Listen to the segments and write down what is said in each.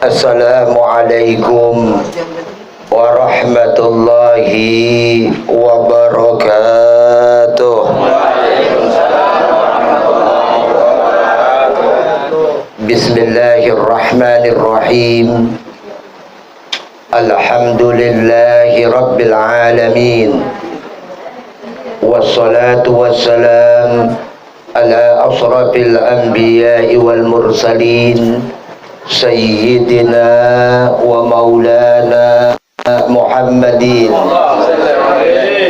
Assalamualaikum warahmatullahi wabarakatuh. Bismillahirrahmanirrahim. Alhamdulillahi rabbil alamin. Wassalatu wassalam ala asrafil anbiya'i wal mursalin Sayyidina wa maulana Muhammadin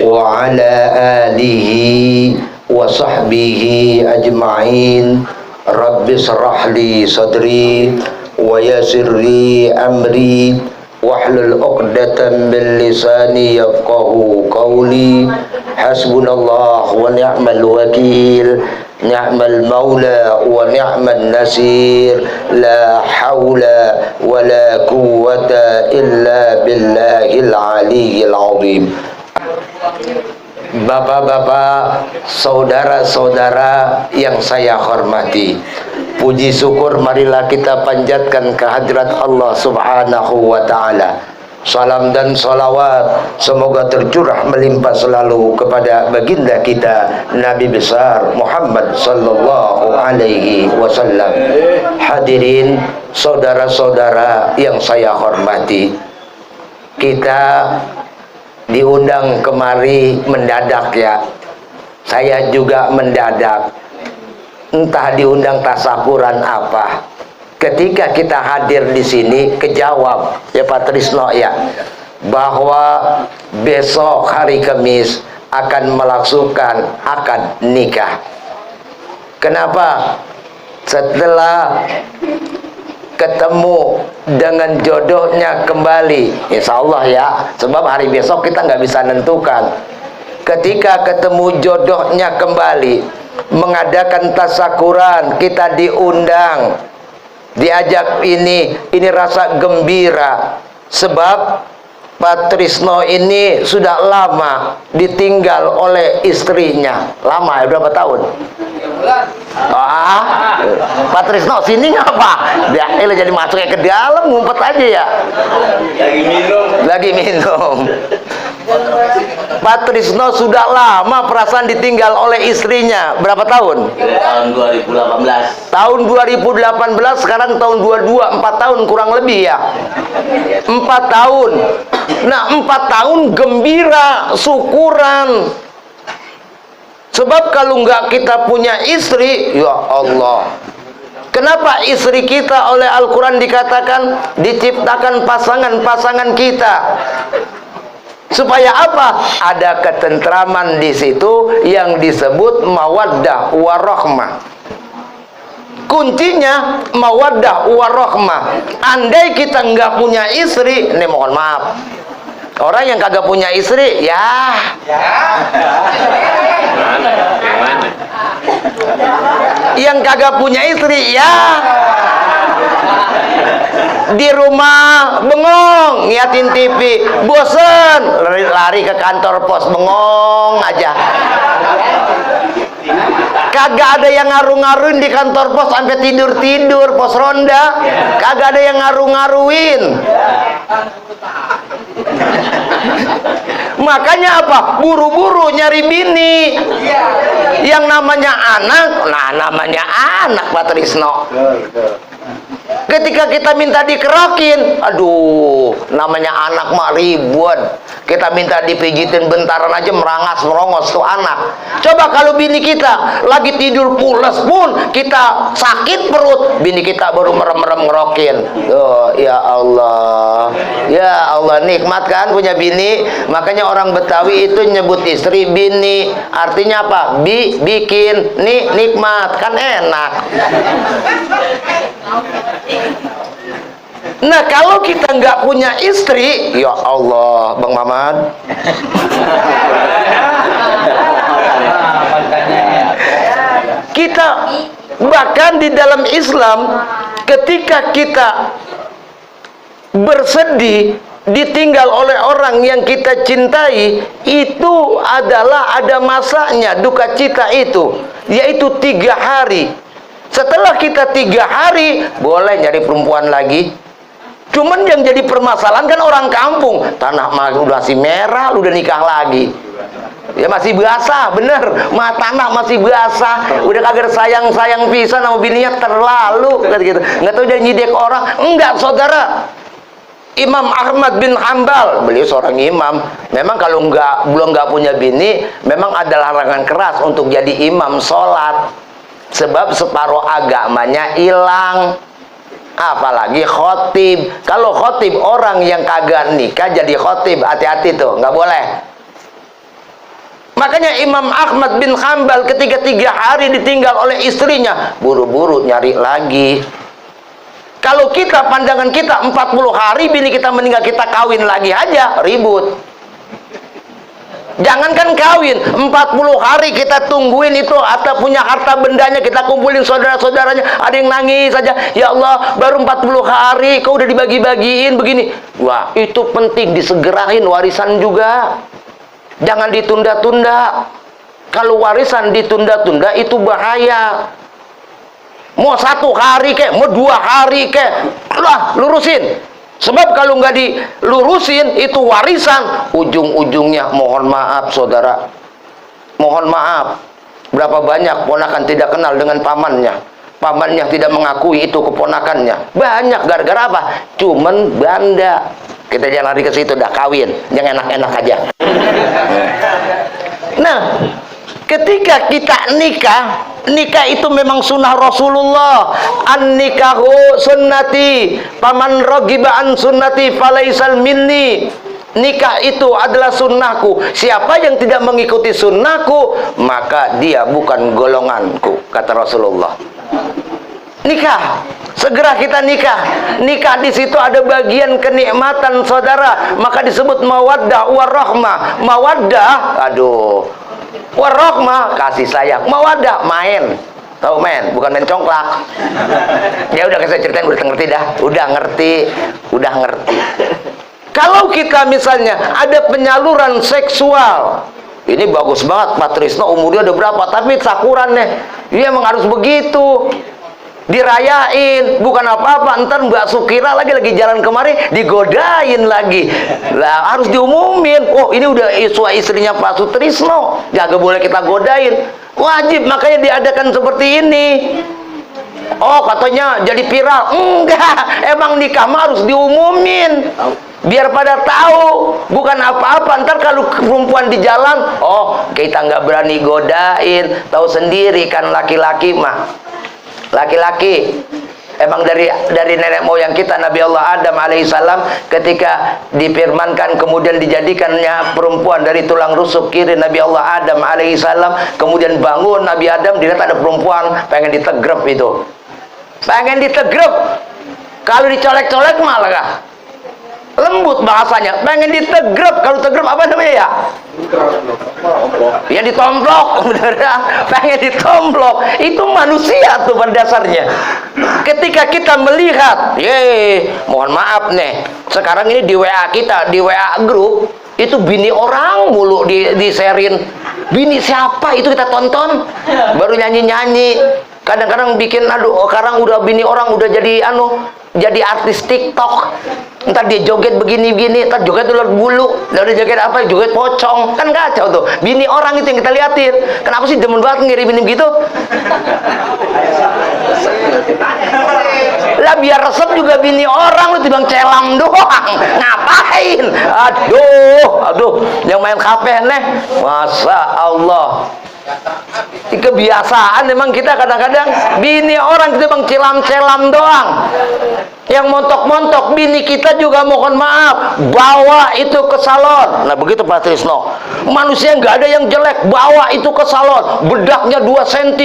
wa ala alihi wa sahbihi ajma'in. Rabbi srahli sadri wa yassirli amri wahlul 'uqdatam min lisani yafqahu qawli. Hasbunallah wa ni'mal wakil, ni'mal maula wa ni'man nasir. La haula wa la quwwata illa billahil aliyyil azim. Bapak-bapak, saudara-saudara yang saya hormati, puji syukur marilah kita panjatkan kehadirat Allah Subhanahu wa ta'ala. Salam dan salawat semoga tercurah melimpah selalu kepada baginda kita Nabi besar Muhammad sallallahu alaihi wasallam. Hadirin saudara-saudara yang saya hormati, kita diundang kemari mendadak ya. Saya juga mendadak. Entah diundang tasakuran apa. Ketika kita hadir di sini, kejawab ya Pak Trisno ya, bahwa besok hari Kamis akan melangsungkan akad nikah. Kenapa? Setelah ketemu dengan jodohnya kembali, insya Allah ya, sebab hari besok kita nggak bisa nentukan. Ketika ketemu jodohnya kembali, mengadakan tasakuran, kita diundang, diajak ini rasa gembira, sebab Pak Trisno ini sudah lama ditinggal oleh istrinya. Lama ya, berapa tahun? Pak Trisno sini ngapa? Dia jadi masuknya ke dalam, ngumpet aja ya. Lagi minum. Pak Trisno sudah lama perasaan ditinggal oleh istrinya. Berapa tahun? Tahun 2018. Tahun 2018, sekarang tahun 22, 4 tahun kurang lebih ya. 4 tahun. Nah, 4 tahun gembira, syukuran. Sebab kalau nggak kita punya istri, ya Allah. Kenapa istri kita oleh Al-Quran dikatakan diciptakan pasangan-pasangan kita? Supaya apa? Ada ketentraman di situ yang disebut mawaddah warahmah. Kuncinya mawaddah warahmah. Andai kita nggak punya istri, ini mohon maaf, orang yang kagak punya istri, ya. Yang kagak punya istri, ya. Di rumah bengong ngeliatin TV, bosen lari ke kantor pos, bengong aja. Kagak ada yang ngaruh-ngaruin di kantor pos sampai tidur-tidur, pos ronda. Kagak ada yang ngaruh-ngaruin. Makanya apa? Buru-buru nyari bini. Yang namanya anak, nah namanya anak Pak Trisno. Ketika kita minta dikerokin, aduh, namanya anak mah ribuan. Kita minta dipijitin bentaran aja merangas merongos tuh anak. Coba kalau bini kita lagi tidur pules pun, kita sakit perut, bini kita baru merem-merem ngerokin. Oh, ya Allah. Ya Allah, nikmat kan punya bini. Makanya orang Betawi itu nyebut istri bini. Artinya apa? Bikin, nikmat, kan enak. Nah, kalau kita nggak punya istri, ya Allah, Bang Maman. Kita bahkan di dalam Islam, ketika kita bersedih ditinggal oleh orang yang kita cintai, itu adalah ada masanya duka cita itu, yaitu 3 hari. Setelah kita 3 hari, boleh nyari perempuan lagi. Cuman yang jadi permasalahan kan orang kampung, tanah masih merah, lu udah nikah lagi. Ya masih basah, bener. Tanah masih basah, udah kagak sayang pisan sama bininya, terlalu gitu. Nggak tahu dia nyidek orang. Enggak, saudara. Imam Ahmad bin Hambal, beliau seorang imam. Memang kalau belum punya bini, memang ada larangan keras untuk jadi imam sholat. Sebab separuh agamanya hilang. Apalagi khotib. Kalau khotib orang yang kagak nikah jadi khotib, hati-hati tuh, nggak boleh. Makanya Imam Ahmad bin Hambal ketika 3 hari ditinggal oleh istrinya, buru-buru nyari lagi. Kalau kita, pandangan kita 40 hari bini kita meninggal, kita kawin lagi aja, ribut. Jangankan kawin, 40 hari kita tungguin itu, atau punya harta bendanya kita kumpulin saudara-saudaranya, ada yang nangis saja, ya Allah baru 40 hari kau udah dibagi-bagiin begini. Wah, itu penting disegerahin warisan juga. Jangan ditunda-tunda. Kalau warisan ditunda-tunda itu bahaya. Mau 1 hari kek, mau 2 hari kek, lah lurusin. Sebab kalau nggak dilurusin itu warisan, ujung-ujungnya mohon maaf saudara, mohon maaf. Berapa banyak ponakan tidak kenal dengan pamannya, pamannya tidak mengakui itu keponakannya. Banyak gara-gara apa? Cuman banda. Kita jangan lari ke situ, dah kawin, yang enak-enak aja. Nah, ketika kita nikah itu memang sunnah Rasulullah. An-nikahu sunnati, paman rogiba an sunnati falaisal minni. Nikah itu adalah sunnahku. Siapa yang tidak mengikuti sunnahku, maka dia bukan golonganku, kata Rasulullah. Nikah, segera kita nikah. Nikah di situ ada bagian kenikmatan saudara, maka disebut mawaddah warahmah. Mawaddah, aduh, warahmah, kasih sayang. Mawaddah, main. Tahu main, bukan main congklak. Ya udah, saya ceritain, udah ngerti dah. Udah ngerti. Kalau kita misalnya ada penyaluran seksual, ini bagus banget Pak Trisno, umurnya udah berapa, tapi sakuran nih. Dia emang harus begitu. Dirayain, bukan apa-apa. Ntar Mbak Sukira lagi jalan kemari digodain lagi. Lah harus diumumin, oh ini udah istrinya Pak Sutrisno, jaga boleh kita godain. Wajib, makanya diadakan seperti ini. Oh katanya jadi viral. Enggak, emang nikah mah harus diumumin biar pada tahu, bukan apa-apa. Ntar kalau perempuan di jalan, oh kita nggak berani godain, tahu sendiri kan laki-laki mah. Laki-laki emang dari nenek moyang kita, Nabi Allah Adam alaihissalam, ketika difirmankan kemudian dijadikannya perempuan dari tulang rusuk kiri Nabi Allah Adam alaihissalam, kemudian bangun Nabi Adam, dilihat ada perempuan, pengen ditegrep itu, pengen ditegrep. Kalau dicolek-colek malah lembut bahasanya, pengen ditegrep. Kalau tegrep apa namanya ya? Ya ditomplok, bener ya? Pengen ditomplok. Itu manusia tuh pada dasarnya. Ketika kita melihat, mohon maaf nih, sekarang ini di WA kita, di WA grup, itu bini orang mulu di-sharein. Bini siapa itu kita tonton, baru nyanyi-nyanyi. Kadang-kadang bikin, aduh, sekarang udah bini orang udah jadi artis TikTok. Ntar dia joget begini-begini, ntar joget ular bulu, udah joget apa, joget pocong, kan kacau tuh. Bini orang itu yang kita liatin. Kenapa sih demen banget ngirimin gitu? Lah biar resep juga bini orang, lu timbang celam doang. Ngapain? Aduh, yang main kafe nih, Masya Allah. Kebiasaan memang kita kadang-kadang bini orang kita bang celam-celam doang. Yang montok-montok bini kita juga mohon maaf, bawa itu ke salon. Nah begitu Pak Trisno, manusia nggak ada yang jelek, bawa itu ke salon, bedaknya 2 cm,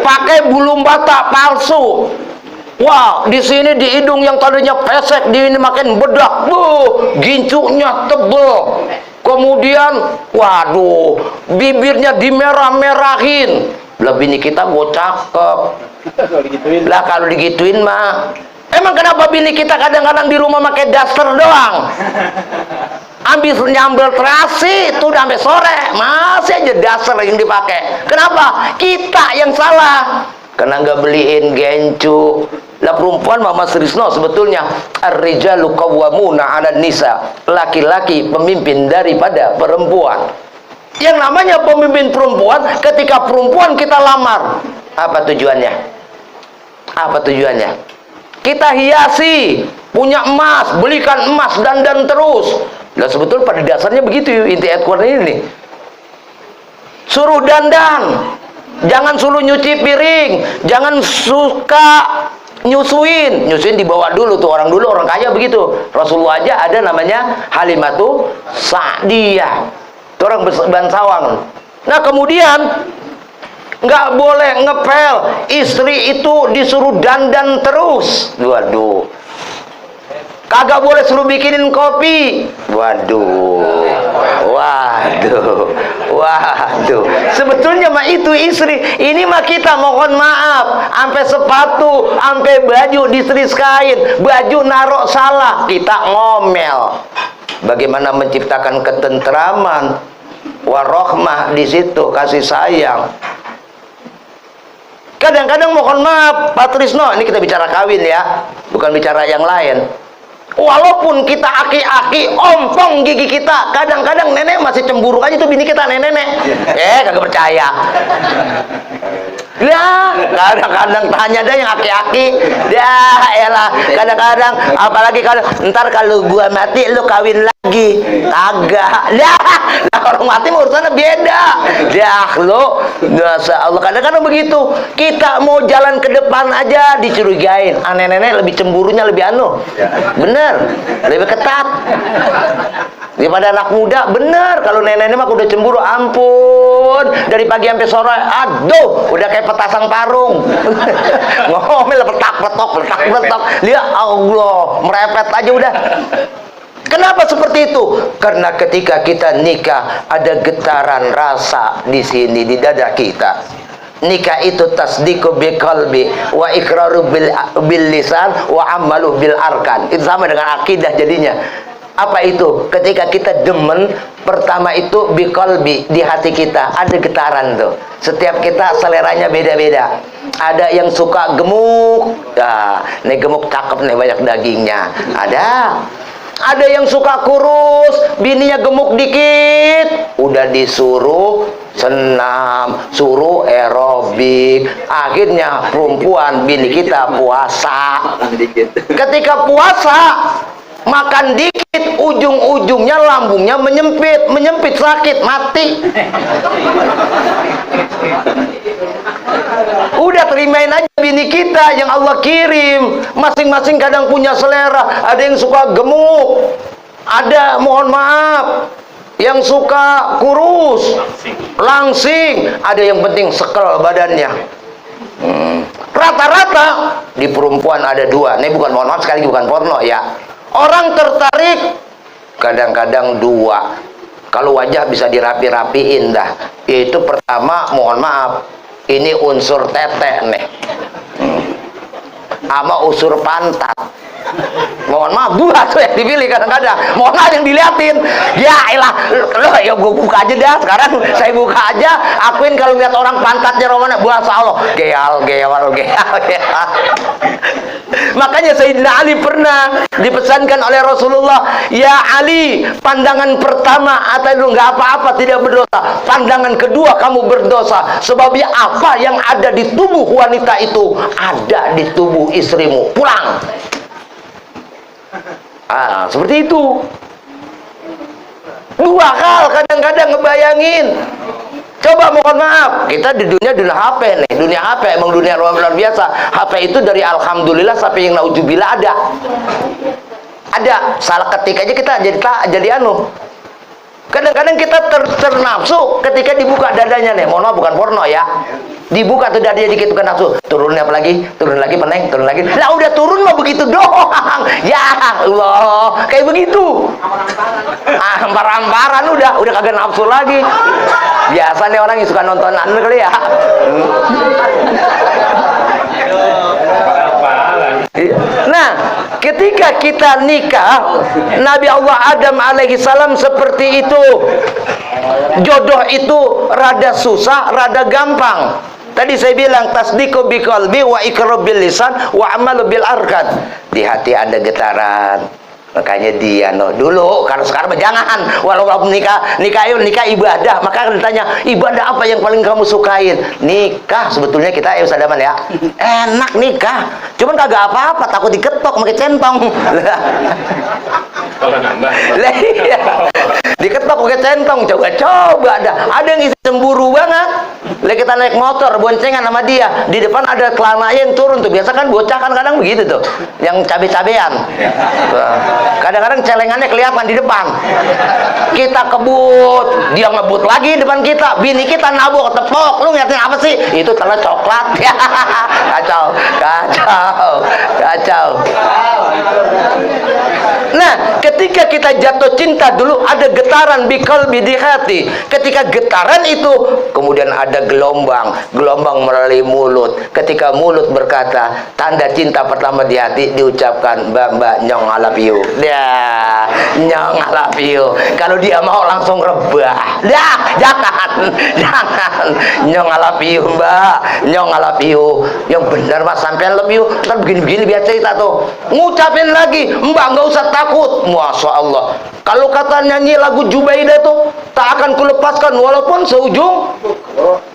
pakai bulu bata palsu. Wah, di sini di hidung yang tadinya pesek, di ini makin bedak, gincunya tebel. Kemudian, waduh, bibirnya dimerah-merahin. Lah bini kita gue cakep. Lah kalau digituin mah, emang kenapa bini kita kadang-kadang di rumah pakai daster doang? Ambil nyambel terasi itu udah sampai sore, masih aja daster yang dipakai. Kenapa? Kita yang salah. Karena nggak beliin gencu. Lah Lah perempuan Mama Srisno sebetulnya ar-rijalu qawwamuna 'alan nisa. Laki-laki pemimpin daripada perempuan. Yang namanya pemimpin perempuan, ketika perempuan kita lamar, apa tujuannya? Apa tujuannya? Kita hiasi, punya emas, belikan emas, dandan terus. Lah sebetulnya pada dasarnya begitu inti ayat Quran ini. Suruh dandan, jangan suruh nyuci piring, jangan suka nyusuin dibawa dulu tuh, orang dulu orang kaya begitu. Rasulullah aja ada namanya Halimatu Sa'diyah, itu orang Bansawang. Nah kemudian nggak boleh ngepel, istri itu disuruh dandan terus. Waduh, kagak boleh suruh bikinin kopi. Waduh, sebetulnya mah itu istri. Ini mah kita mohon maaf, sampai sepatu, sampai baju disetrikain, baju narok salah, kita ngomel. Bagaimana menciptakan ketentraman, warohmah di situ, kasih sayang. Kadang-kadang mohon maaf Pak Trisno, ini kita bicara kawin ya, bukan bicara yang lain. Walaupun kita aki-aki, ompong gigi kita, kadang-kadang nenek masih cemburu aja tuh bini kita, nenek-nenek. Kagak percaya. Ya, kadang-kadang tanya dah yang aki-aki. Ya, elah, kadang-kadang apalagi kalau ntar kalau gua mati lu kawin lagi. Kagak. Ya, nah orang mati urusannya beda. Ya, lu Masya Allah, kadang-kadang begitu. Kita mau jalan ke depan aja dicurigain. Nenek-nenek lebih cemburunya lebih bener, lebih ketat daripada anak muda. Bener, kalau nenek-nenek mah udah cemburu, ampun, dari pagi sampai sore, aduh, udah kayak petasan parung. Ngomel petak-petok. Lihat Allah, merepet aja udah. Kenapa seperti itu? Karena ketika kita nikah ada getaran rasa di sini di dada kita. Nikah itu tasdiqu bil qalbi wa iqraru bil lisan wa amalu bil arkan. Itu sama dengan akidah jadinya. Apa itu? Ketika kita demen, pertama itu bil qalbi, di hati kita ada getaran tuh. Setiap kita seleranya beda-beda. Ada yang suka gemuk. Nah, nih gemuk cakep nih, banyak dagingnya. Ada yang suka kurus, bininya gemuk dikit, udah disuruh senam, suruh aerobik. Akhirnya perempuan bini kita puasa. Ketika puasa makan dikit, ujung-ujungnya lambungnya menyempit sakit, mati. Udah terimain aja bini kita yang Allah kirim. Masing-masing kadang punya selera. Ada yang suka gemuk, ada mohon maaf yang suka kurus, langsing, ada yang penting sekel badannya. Rata-rata di perempuan ada dua. Ini bukan, mohon maaf sekali, bukan porno ya. Orang tertarik kadang-kadang dua. Kalau wajah bisa dirapi-rapiin dah. Itu pertama, mohon maaf, ini unsur tete nih, sama unsur pantat. Mohon maaf, dua tuh yang dipilih kadang-kadang. Mohon maaf yang diliatin. Ya elah, loh ya gue buka aja dah. Sekarang saya buka aja. Akuin kalau lihat orang pantatnya romana, bahasa Allah, geal. Makanya Sayyidina Ali pernah dipesankan oleh Rasulullah, ya Ali, pandangan pertama atau nggak apa-apa, tidak berdosa. Pandangan kedua kamu berdosa. Sebabnya apa yang ada di tubuh wanita itu ada di tubuh istrimu. Pulang. Seperti itu. Dua hal kadang-kadang ngebayangin. Coba mohon maaf, kita di dunia HP nih, dunia HP emang dunia luar biasa. HP itu dari alhamdulillah sampai yang naujubillah ada. Salah ketik aja kita jadi Kadang-kadang kita ternafsu ketika dibuka dadanya nih. Mohon maaf, bukan porno ya. Dibuka tuh dadanya dikit, bukan nafsu. Turun apa lagi? Turun lagi, peneng, turun lagi. Lah udah turun mah begitu doang. Ya Allah, kayak begitu. Hampar-hamparan udah kagak nafsu lagi. Biasa nih orang yang suka nonton kali ya. Nah, ketika kita nikah, Nabi Allah Adam alaihi salam seperti itu. Jodoh itu rada susah, rada gampang. Tadi saya bilang tasdiqu biqalbi wa iqrar bil lisan wa amalu bil arkan. Di hati ada getaran. Makanya dia dulu, kalau sekarang jangan. Walaupun nikah ibadah, maka akan ditanya, ibadah apa yang paling kamu sukain? Nikah. Sebetulnya kita Ustaz Daman ya, enak nikah. Cuman kagak apa-apa, takut diketok pakai centong. Lah iya. Diketok pakai centong, coba dah. Ada yang isi cemburu banget. Lah kita naik motor boncengan sama dia, di depan ada kelana yang turun tuh. Biasa kan bocah kan kadang begitu tuh, yang cabe-cabean. Kadang-kadang celengannya kelihatan di depan. Kita kebut, dia ngebut lagi depan kita. Bini kita nabok tepok. Lu ngeliatin apa sih? Itu telur coklat. Kacau. Nah, ketika kita jatuh cinta dulu ada getaran biqalbi di hati. Ketika getaran itu kemudian ada gelombang melalui mulut. Ketika mulut berkata, tanda cinta pertama di hati diucapkan, Mbak Nyong I love you. Ya, Nyong I love you. Kalau dia mau langsung rebah. Dah, jangan. Nyong I love you, Mbak. Nyong I love you. Yang benar Mas, sampean love you. Ntar begini-begini biar cerita tuh. Ngucapin lagi, Mbak nggak usah takut. Masya Allah. Kalau kata nyanyi lagu Jubaidah tuh, tak akan kulepaskan walaupun seujung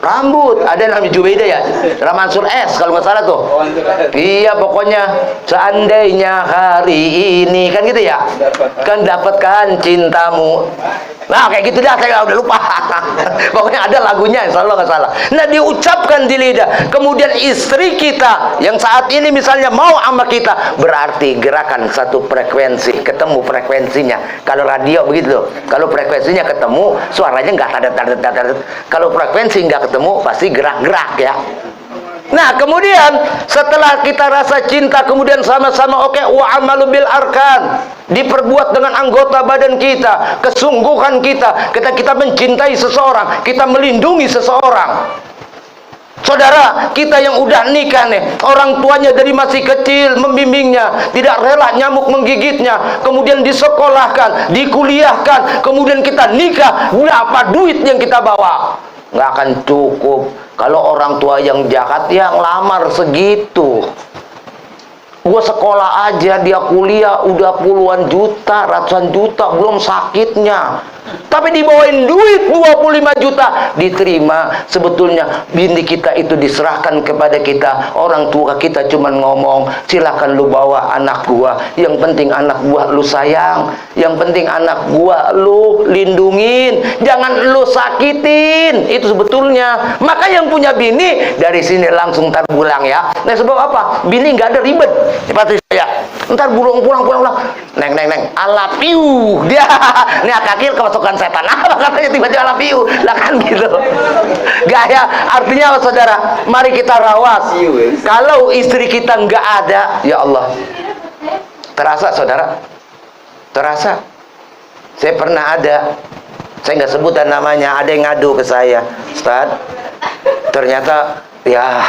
rambut. Ada namanya Jubaidah ya, Ramansur S kalau nggak salah tuh. Iya, pokoknya seandainya hari ini kan gitu ya, kan dapatkan cintamu. Nah kayak gitu dah, saya udah lupa. Pokoknya ada lagunya, insya Allah nggak salah. Nah diucapkan di lidah. Kemudian istri kita yang saat ini misalnya mau sama kita, berarti gerakan satu frekuensi, ketemu frekuensinya. Kalau radio begitu, kalau frekuensinya ketemu, suaranya nggak tadat. Kalau frekuensi nggak ketemu, pasti gerak-gerak ya. Nah kemudian setelah kita rasa cinta, kemudian sama-sama oke, wa amalu bil arkan, diperbuat dengan anggota badan kita, kesungguhan kita mencintai seseorang, kita melindungi seseorang. Saudara kita yang udah nikah nih, orang tuanya dari masih kecil membimbingnya, tidak rela nyamuk menggigitnya, kemudian disekolahkan, dikuliahkan, kemudian kita nikah, berapa duit yang kita bawa? Nggak akan cukup. Kalau orang tua yang jahat, yang lamar segitu. Gua sekolah aja, dia kuliah udah puluhan juta, ratusan juta, belum sakitnya. Tapi dibawain duit 25 juta, diterima. Sebetulnya bini kita itu diserahkan kepada kita. Orang tua kita cuman ngomong, silakan lu bawa anak gua. Yang penting anak gua lu sayang. Yang penting anak gua lu lindungin. Jangan lu sakitin. Itu sebetulnya. Maka yang punya bini dari sini langsung ntar pulang ya. Nah sebab apa? Bini nggak ada ribet. Seperti saya. Ntar pulang. Neng. Alapiu. Dia ini akakil kemasukan setan. Apa katanya tiba-tiba alapiu. Lah kan gitu. Gaya artinya apa saudara? Mari kita rawat. Kalau istri kita nggak ada, ya Allah. Terasa saudara? Terasa. Saya pernah ada. Saya nggak sebutan namanya. Ada yang ngadu ke saya. Ustaz, ternyata ya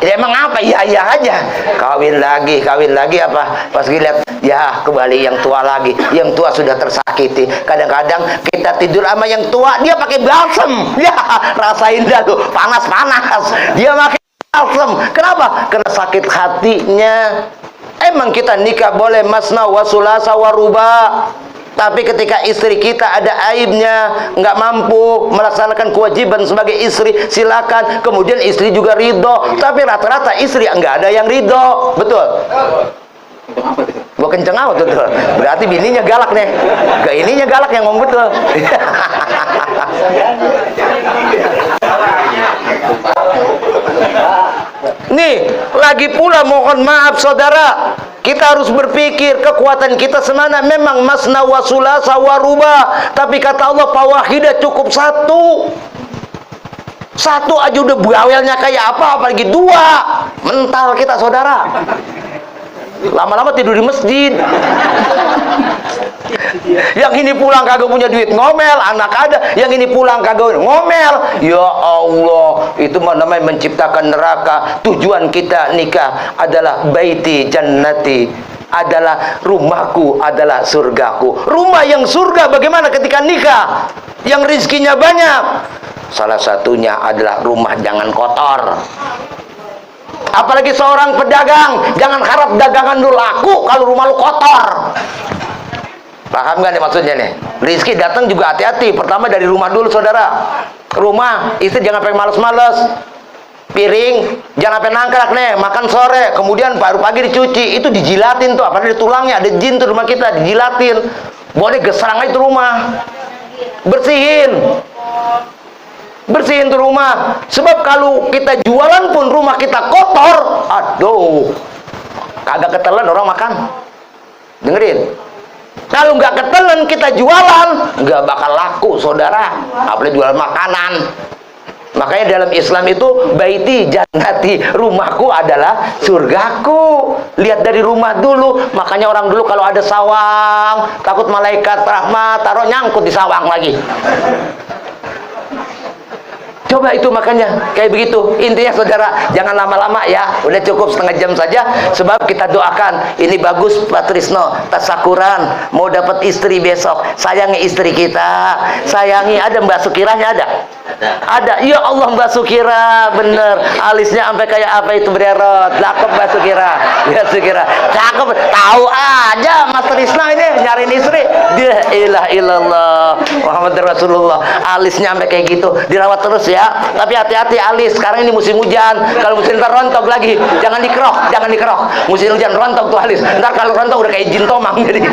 emang apa? Ya aja. Kawin lagi apa? Pas dilihat, ya kembali yang tua lagi. Yang tua sudah tersakiti. Kadang-kadang kita tidur sama yang tua, dia pakai balsem. Ya, rasain dah tuh, panas. Dia pakai balsem. Kenapa? Karena sakit hatinya. Emang kita nikah boleh masna wa sulasa wa ruba. Tapi ketika istri kita ada aibnya, nggak mampu melaksanakan kewajiban sebagai istri, silakan. Kemudian istri juga ridho. Tapi rata-rata istri nggak ada yang ridho, betul? Gua kenceng amat betul. Berarti bininya galak nih. Ke ininya galak yang ngomong betul. Nih, lagi pula mohon maaf saudara, kita harus berpikir kekuatan kita semana. Memang masna wa sulasa wa ruba, tapi kata Allah fawahidah cukup satu aja udah bawelnya kayak apa, apalagi dua. Mental kita saudara, lama-lama tidur di masjid. Yang ini pulang kagak punya duit ngomel, anak ada. Yang ini pulang kagak ngomel. Ya Allah, itu namanya menciptakan neraka. Tujuan kita nikah adalah baiti jannati, adalah rumahku, adalah surgaku. Rumah yang surga bagaimana ketika nikah? Yang rizkinya banyak. Salah satunya adalah rumah jangan kotor. Apalagi seorang pedagang, jangan harap dagangan lu laku kalau rumah lu kotor. Paham gak nih maksudnya nih? Rizki datang juga hati-hati. Pertama dari rumah dulu saudara. Rumah, istri jangan pengen males-males. Piring jangan sampai nangkrak nih, makan sore kemudian baru pagi dicuci, itu dijilatin tuh, apalagi di tulangnya ada jin tuh rumah kita, dijilatin. Boleh geserang aja tuh rumah, bersihin tuh rumah. Sebab kalau kita jualan pun rumah kita kotor, aduh, kagak ketelan orang makan. Dengerin, kalau nggak ketelan kita jualan nggak bakal laku saudara, apalagi jualan makanan. Makanya dalam Islam itu baiti jannati, rumahku adalah surgaku. Lihat dari rumah dulu. Makanya orang dulu kalau ada sawang takut malaikat rahmat taruh nyangkut di sawang lagi. Coba itu makanya kayak begitu. Intinya saudara, jangan lama-lama ya. Udah cukup setengah jam saja. Sebab kita doakan. Ini bagus Pak Trisno, tasakuran, mau dapat istri besok. Sayangi istri kita. Sayangi, ada Mbak Sukiranya ada? Ada. Ya Allah Mbak Sukira, bener. Alisnya sampai kayak apa itu bererot. Cakep Mbak Sukira. Ya Sukira. Cakep. Tahu aja Mas Trisno ini nyariin istri. Dia ilah ilallah Muhammad Rasulullah. Alisnya sampai kayak gitu. Dirawat terus ya. Tapi hati-hati alis, sekarang ini musim hujan. Kalau musim ntar rontok lagi, jangan dikerok. Musim hujan rontok tuh alis. Ntar kalau rontok udah kayak jin tomang jadi.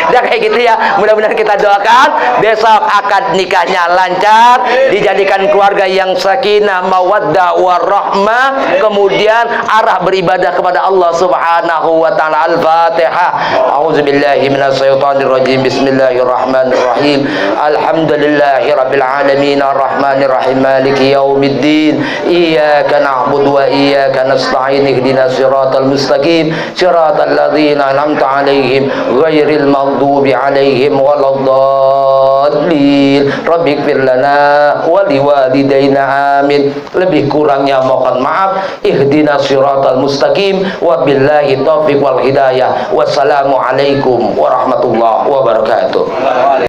Udah kayak gitu ya. Mudah-mudahan kita doakan besok akad nikahnya lancar, dijadikan keluarga yang sakinah, mawaddah, warahmah, kemudian arah beribadah kepada Allah Subhanahu wa taala. Al-Fatihah. A'udzubillahi minasyaitonir rajim. Bismillahirrahmanirrahim. Alhamdulillahirabbil alamin arrahmanir rahim maliki yaumiddin iyyaka na'budu wa iyyaka nasta'in ihdinas siratal mustaqim siratal ladzina an'amta 'alaihim ghairil maghdubi 'alaihim waladdallin rabbighfir lana wa liwalidayna amin. Lebih kurangnya mohon maaf. Ihdinas siratal mustaqim wa billahi taufiq wal hidayah. Wassalamu alaikum warahmatullahi wabarakatuh.